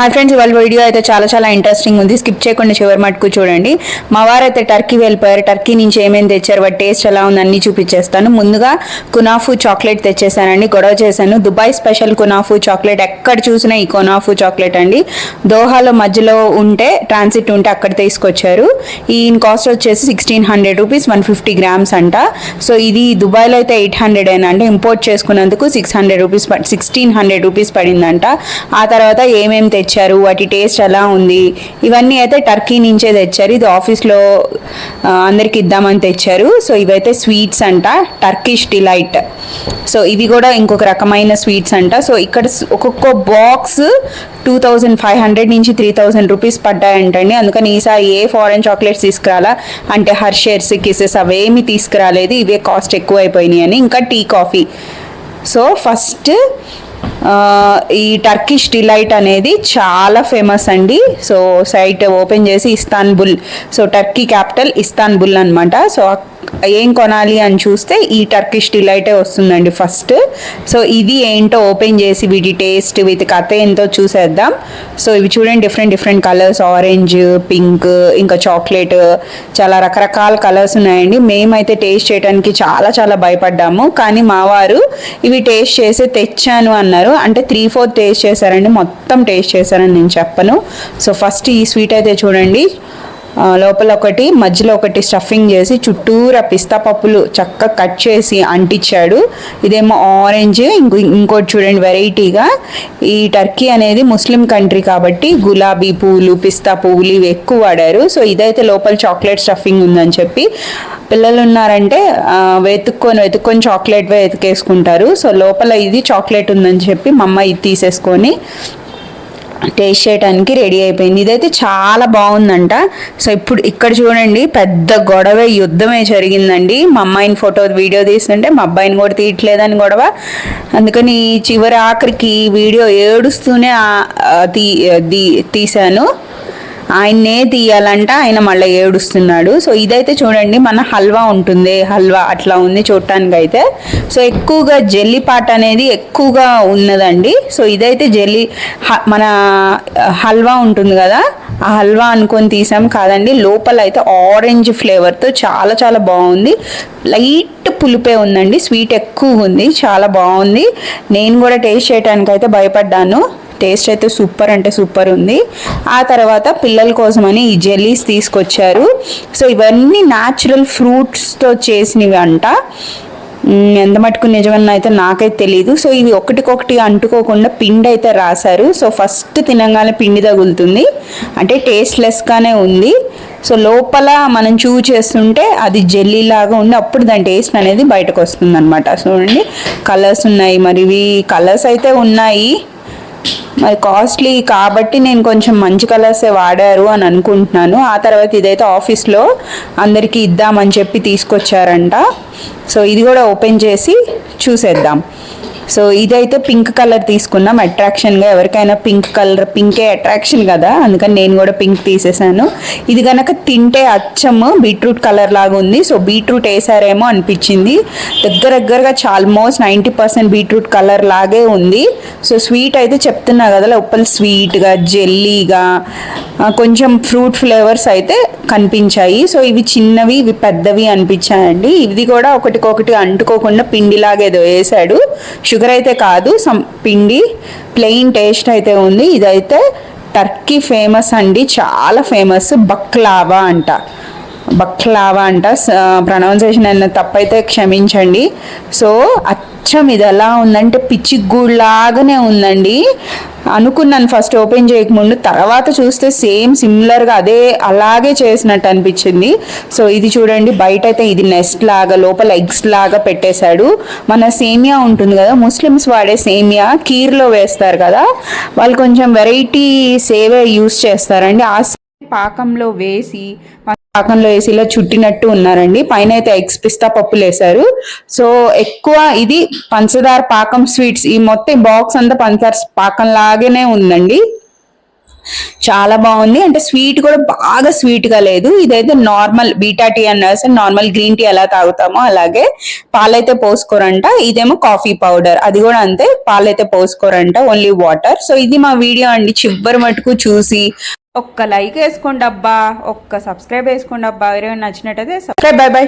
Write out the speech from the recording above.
Hi friends, ఇవాళ video అయితే చాలా ఇంట్రెస్టింగ్ ఉంది. స్కిప్ చేయకుండా చివరి మటుకు చూడండి. మా వారైతే టర్కీ వెళ్ళిపోయారు. టర్కీ నుంచి ఏమేమి తెచ్చారు, వాటి టేస్ట్ ఎలా ఉంది అన్ని చూపించేస్తాను. ముందుగా కునాఫు చాక్లెట్ తెచ్చేసానండి. గొడవ చేశాను. దుబాయ్ స్పెషల్ కునాఫు చాక్లెట్, ఎక్కడ చూసినా ఈ కునాఫు చాక్లెట్ అండి. దోహాలో మధ్యలో ఉంటే ట్రాన్సిట్ ఉంటే అక్కడ తీసుకొచ్చారు. ఈ కాస్ట్ వచ్చేసి 1600 రూపీస్, 150 గ్రామ్స్ అంట. సో ఇది దుబాయ్లో అయితే 800 అంటే ఇంపోర్ట్ చేసుకున్నందుకు 1600 రూపీస్ పడిందంట. ఆ తర్వాత ఏమేమి తెచ్చారు, వాటి టేస్ట్ ఎలా ఉంది, ఇవన్నీ అయితే టర్కీ నుంచే తెచ్చారు. ఇది ఆఫీస్లో అందరికి ఇద్దామని తెచ్చారు. సో ఇవైతే స్వీట్స్ అంట, టర్కిష్ డిలైట్. సో ఇవి కూడా ఇంకొక రకమైన స్వీట్స్ అంట. సో ఇక్కడ ఒక్కొక్క బాక్స్ 2500 నుంచి 3000 రూపీస్ పడ్డాయంటండి. అందుకని ఈసారి ఏ ఫారెన్ చాక్లెట్స్ తీసుకురాలా అంటే హర్షేర్స్, కిసెస్ అవేమి తీసుకురాలేదు. ఇవే కాస్ట్ ఎక్కువ అయిపోయినాయి అని. ఇంకా టీ, కాఫీ. సో ఫస్ట్ ఈ టర్కిష్ డిలైట్ అనేది చాలా ఫేమస్ అండి. సో సైట్ ఓపెన్ చేసి Istanbul, so Turkey capital Istanbul అనమాట. సో ఏం కొనాలి అని చూస్తే ఈ టర్కిష్ డిలైటే వస్తుందండి ఫస్ట్. సో ఇది ఏంటో ఓపెన్ చేసి వీటి టేస్ట్, వీటి కథ ఏంటో చూసేద్దాం. సో ఇవి చూడండి, డిఫరెంట్ కలర్స్, ఆరెంజ్, పింక్, ఇంకా చాక్లెట్, చాలా రకరకాల కలర్స్ ఉన్నాయండి. మేమైతే టేస్ట్ చేయడానికి చాలా భయపడ్డాము. కానీ మా వారు ఇవి టేస్ట్ చేసి తెచ్చాను అన్నారు. అంటే 3/4 టేస్ట్ చేశారండి, మొత్తం టేస్ట్ చేశారని నేను చెప్పను. సో ఫస్ట్ ఈ స్వీట్ అయితే చూడండి. లోపల ఒకటి, మధ్యలో ఒకటి స్టఫింగ్ చేసి చుట్టూరా పిస్తా పప్పులు చక్కగా కట్ చేసి అంటించాడు. ఇదేమో ఆరెంజ్, ఇంకోటి చూడండి వెరైటీగా. ఈ టర్కీ అనేది ముస్లిం కంట్రీ కాబట్టి గులాబీ పువ్వులు, పిస్తా పువ్వులు ఇవి ఎక్కువ వాడారు. సో ఇదైతే లోపల చాక్లెట్ స్టఫింగ్ ఉందని చెప్పి పిల్లలు ఉన్నారంటే వెతుక్కొని చాక్లెట్ వెతికేసుకుంటారు. సో లోపల ఇది చాక్లెట్ ఉందని చెప్పి మా అమ్మ ఇది తీసేసుకొని టేస్ట్ చేయడానికి రెడీ అయిపోయింది. ఇదైతే చాలా బాగుందంట. సో ఇప్పుడు ఇక్కడ చూడండి, పెద్ద గొడవ, యుద్ధమే జరిగిందండి. మా అమ్మాయిని ఫోటో వీడియో తీస్తుంటే మా అబ్బాయిని కూడా తీయట్లేదని గొడవ. అందుకని చివరి ఆఖరికి వీడియో ఏడుస్తూనే తీశాను. ఆయన్నే తీయాలంట, ఆయన మళ్ళీ ఏడుస్తున్నాడు. సో ఇదైతే చూడండి, మన హల్వా ఉంటుంది, హల్వా అట్లా ఉంది చూడటానికి అయితే. సో ఎక్కువగా జెల్లీ పార్ట్ అనేది ఎక్కువగా ఉన్నదండి. సో ఇదైతే జెల్లీ, మన హల్వా ఉంటుంది కదా, ఆ హల్వా అనుకొని తీసాం కాదండి. లోపల అయితే ఆరెంజ్ ఫ్లేవర్తో చాలా బాగుంది. లైట్ పులిపే ఉందండి, స్వీట్ ఎక్కువ ఉంది, చాలా బాగుంది. నేను కూడా టేస్ట్ చేయడానికి అయితే భయపడ్డాను. టేస్ట్ అయితే సూపర్ అంటే సూపర్ ఉంది. ఆ తర్వాత పిల్లల కోసమని ఈ జెల్లీస్ తీసుకొచ్చారు. సో ఇవన్నీ న్యాచురల్ ఫ్రూట్స్తో చేసినవి అంట. ఎంత మటుకు నిజమన్నా అయితే నాకైతే తెలీదు. సో ఇవి ఒకటికొకటి అంటుకోకుండా పిండి అయితే రాశారు. సో ఫస్ట్ తినగానే పిండి తగులుతుంది, అంటే టేస్ట్లెస్గానే ఉంది. సో లోపల మనం చూ చేస్తుంటే అది జెల్లీ లాగా ఉండి అప్పుడు దాని టేస్ట్ అనేది బయటకు వస్తుంది అనమాట. చూడండి, కలర్స్ ఉన్నాయి. మరి ఇవి కలర్స్ అయితే ఉన్నాయి, మరి కాస్ట్లీ కాబట్టి నేను కొంచెం మంచి కలర్సే వాడారు అని అనుకుంటున్నాను. ఆ తర్వాత ఇదైతే ఆఫీస్లో అందరికీ ఇద్దామని చెప్పి తీసుకొచ్చారంట. సో ఇది కూడా ఓపెన్ చేసి చూసేద్దాం. సో ఇదైతే పింక్ కలర్ తీసుకున్నాం అట్రాక్షన్గా. ఎవరికైనా పింక్ కలర్, పింకే అట్రాక్షన్ కదా, అందుకని నేను కూడా పింక్ తీసేసాను. ఇది కనుక తింటే అచ్చము బీట్రూట్ కలర్ లాగా ఉంది. సో బీట్రూట్ వేసారేమో అనిపించింది. దగ్గరగా ఆల్మోస్ట్ 90% బీట్రూట్ కలర్ లాగే ఉంది. సో స్వీట్ అయితే చెప్తున్నా కదా, లోపల స్వీట్గా, జెల్లీగా, కొంచెం ఫ్రూట్ ఫ్లేవర్స్ అయితే కనిపించాయి. సో ఇవి చిన్నవి, ఇవి పెద్దవి అనిపించాయండి. ఇది కూడా ఒకటికొకటి అంటుకోకుండా పిండిలాగా ఏదో వేసాడు. షుగర్ అయితే కాదు, పిండి, ప్లెయిన్ టేస్ట్ అయితే ఉంది. ఇదైతే టర్కీ ఫేమస్ అండి, చాలా ఫేమస్. బక్లావా అంట, ప్రొనౌన్సియేషన్ అయిన తప్పైతే క్షమించండి. సో అచ్చం ఇది ఎలా ఉందంటే పిచ్చిగూడులాగానే ఉందండి. అనుకున్నాను ఫస్ట్ ఓపెన్ చేయకముందు, తర్వాత చూస్తే సేమ్ సిమిలర్గా అలాగే చేసినట్టు అనిపించింది. సో ఇది చూడండి, బయట అయితే ఇది నెస్ట్ లాగా, లోపల ఎగ్స్ లాగా పెట్టేశాడు. మన సేమియా ఉంటుంది కదా, ముస్లిమ్స్ వాడే సేమియా కీర్లో వేస్తారు కదా, వాళ్ళు కొంచెం వెరైటీ సేవే యూస్ చేస్తారండి. ఆ పాకంలో వేసి ఇలా చుట్టినట్టు ఉన్నారండి. పైన అయితే ఎగ్స్, పిస్తా పప్పులు వేశారు. సో ఎక్కువ ఇది పంచదార పాకం స్వీట్స్. ఈ మొత్తం బాక్స్ అంతా పంచదార పాకం లాగానే ఉందండి. చాలా బాగుంది. అంటే స్వీట్ కూడా బాగా స్వీట్ గా లేదు. ఇదైతే నార్మల్ బీటా టీ అన్న నార్మల్ గ్రీన్ టీ ఎలా తాగుతామో అలాగే. పాలైతే పోసుకోరంట. ఇదేమో కాఫీ పౌడర్, అది కూడా అంతే, పాలైతే పోసుకోరంట, ఓన్లీ వాటర్. సో ఇది మా వీడియో అండి. చివరి మటుకు చూసి ఒక్క లైక్ వేసుకోండి అబ్బా, ఒక్క సబ్స్క్రైబ్ వేసుకోండి అబ్బా. ఎవరైనా నచ్చినట్టయితే సబ్స్క్రైబ్. By by.